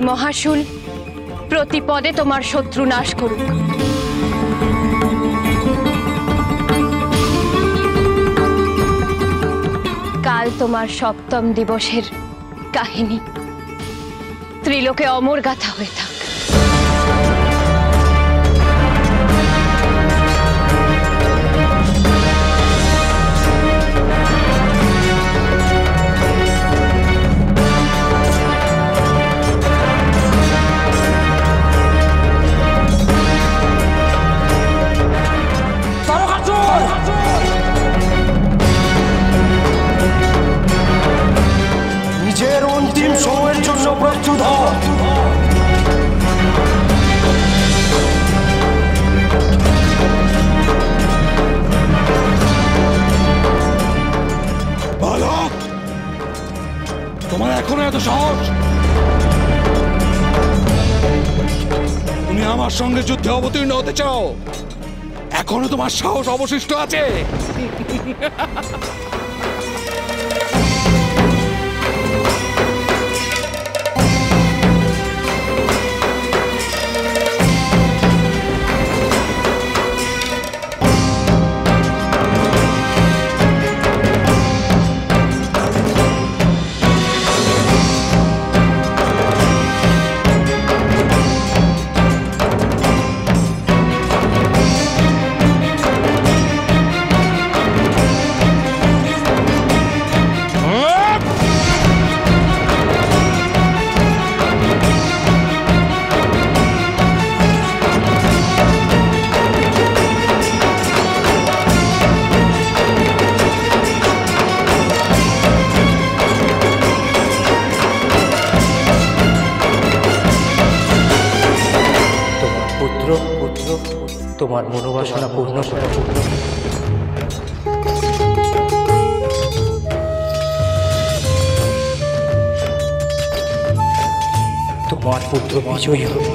মহাশুল প্রতিপদে তোমার শত্রু নাশ করুক। কাল তোমার সপ্তম দিবসের কাহিনী ত্রিলোকে অমর গাথা হয়ে থাক। নিজের অন্তিম সময়ের জন্য প্রস্তুত হও। বালক, তোমার এখনো এত সাহস? তুমি আমার সঙ্গে যুদ্ধে অবতীর্ণ হতে চাও? এখনো তোমার সাহস অবশিষ্ট আছে? তোমার মনোবাসনা পূর্ণ করে। তোমার পুত্র বিজয়ী হবে।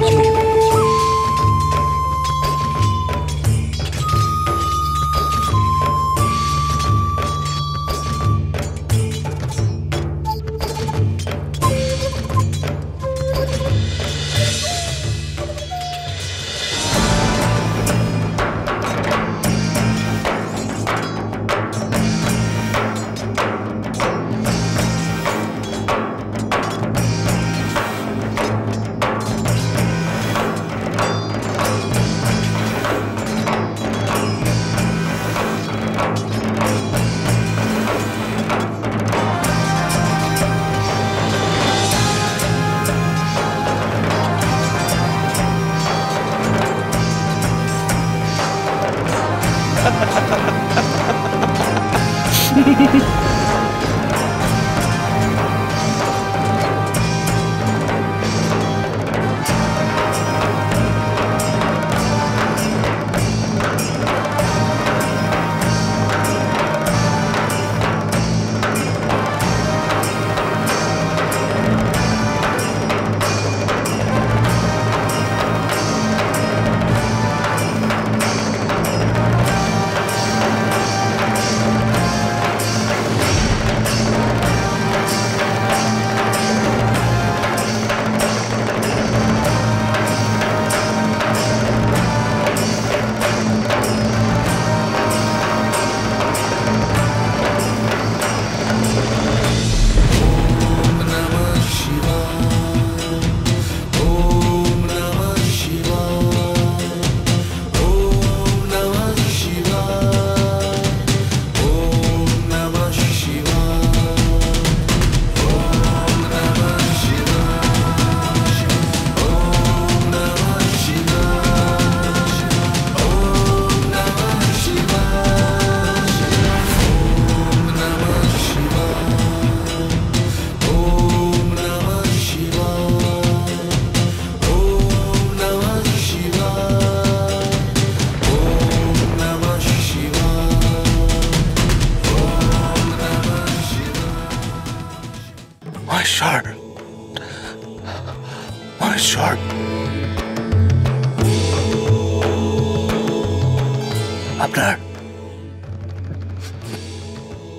আপনার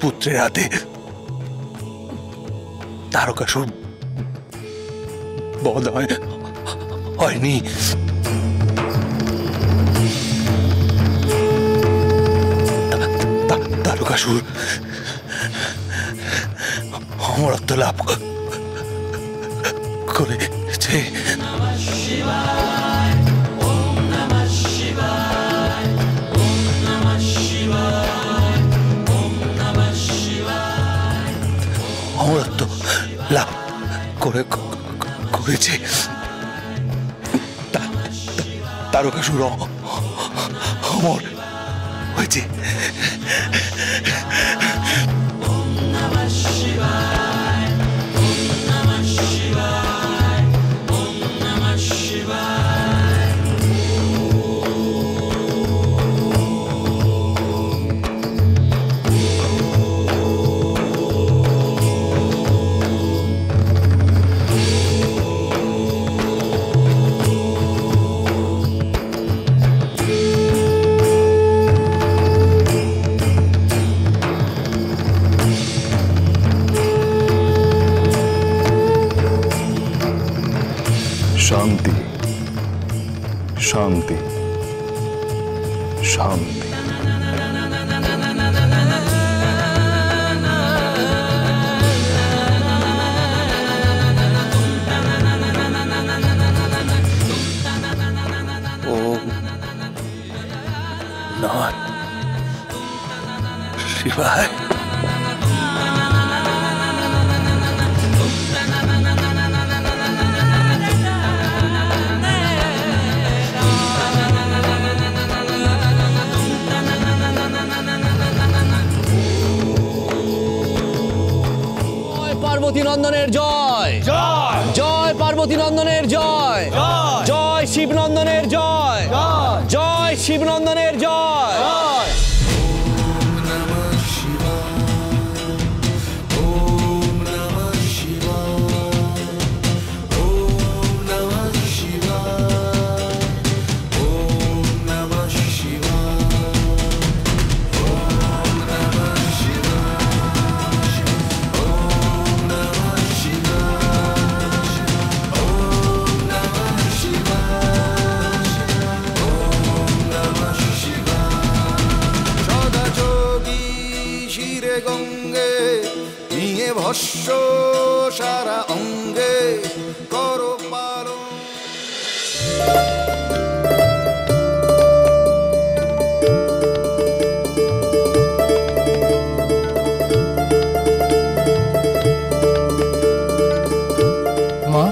পুত্রের হাতে তারকাসুর বধ হয়নি। তারকাসুর অমরত্ব লাভ করেছে। অমরত্ব লাভ করেছে। তারকাসুর অমর হয়েছে। শান্তি, শান্তি, শান্তি। ওম নমঃ শিবায়। পার্বতী নন্দনের জয় জয়, জয় পার্বতী নন্দনের জয় জয়, জয় শিবনন্দনের জয় জয়, জয় শিবনন্দনের জয় জয়। গঙ্গে নিয়ে ভস্য সারা অঙ্গে করো পালন। মা,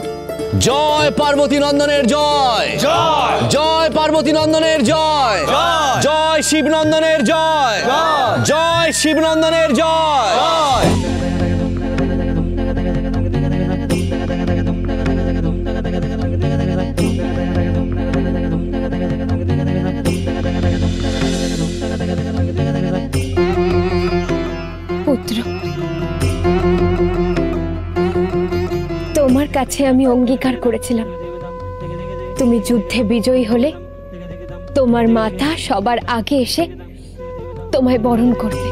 জয় পার্বতী নন্দনের জয় জয়, জয় পার্বতী নন্দনের জয় জয়, জয় শিবনন্দনের জয় জয়, জয় শিবনন্দনের জয় জয়। পুত্র, তোমার কাছে আমি অঙ্গীকার করেছিলাম, তুমি যুদ্ধে বিজয়ী হলে তোমার মাতা সবার আগে এসে তোমায় বরণ করবে।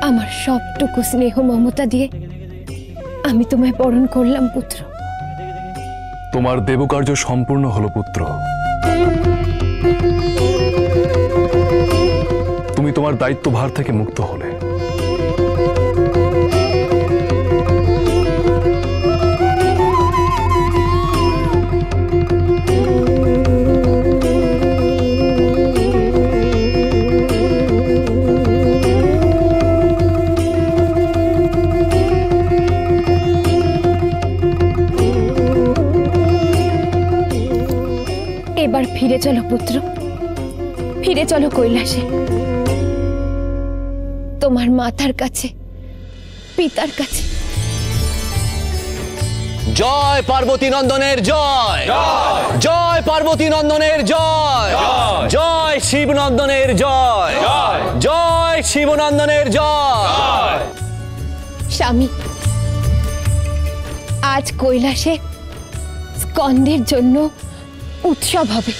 আমার সবটুকু স্নেহ মমতা দিয়ে আমি তোমায় বরণ করলাম পুত্র। তোমার দেবকার্য সম্পূর্ণ হলো পুত্র। তুমি তোমার দায়িত্বভার থেকে মুক্ত হলে। এবার ফিরে চলো পুত্র, ফিরে চলো কৈলাসে, তোমার মাতার কাছে, পিতার কাছে। জয় পার্বতী নন্দনের জয় জয়, জয় পার্বতী নন্দনের জয় জয়, জয় শিবনন্দনের জয় জয়, জয় শিবনন্দনের জয়। স্বামী, আজ কৈলাসে স্কন্দের জন্য উৎসব হবে।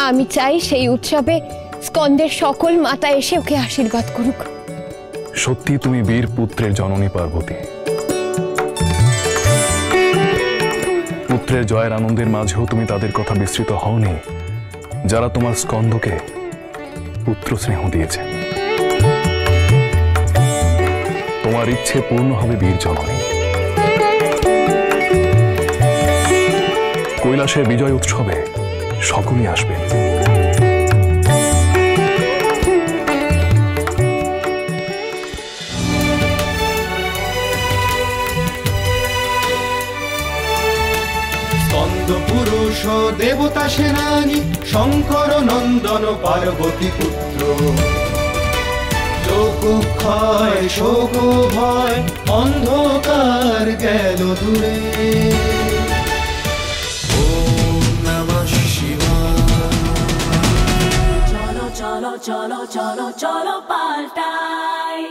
আমি চাই সেই উৎসবে স্কন্দের সকল মাতা এসে ওকে আশীর্বাদ করুক। সত্যি তুমি বীর পুত্রের জননী পার্বতী। পুত্রের জয়ের আনন্দের মাঝেও তুমি তাদের কথা বিস্মৃত হওনি যারা তোমার স্কন্দকে পুত্র স্নেহ দিয়েছে। তোমার ইচ্ছে পূর্ণ হবে বীর জননী। কৈলাসের বিজয় উৎসবে সকলেই আসবে। স্কন্দ পুরুষ দেবতা সেনানী শঙ্কর নন্দন পার্বতী পুত্র। লোকক্ষয় শোক ভয় অন্ধকার গেল দূরে। ওম নমঃ শিবায়। চলো চলো চলো চলো চলো পাল্টাই।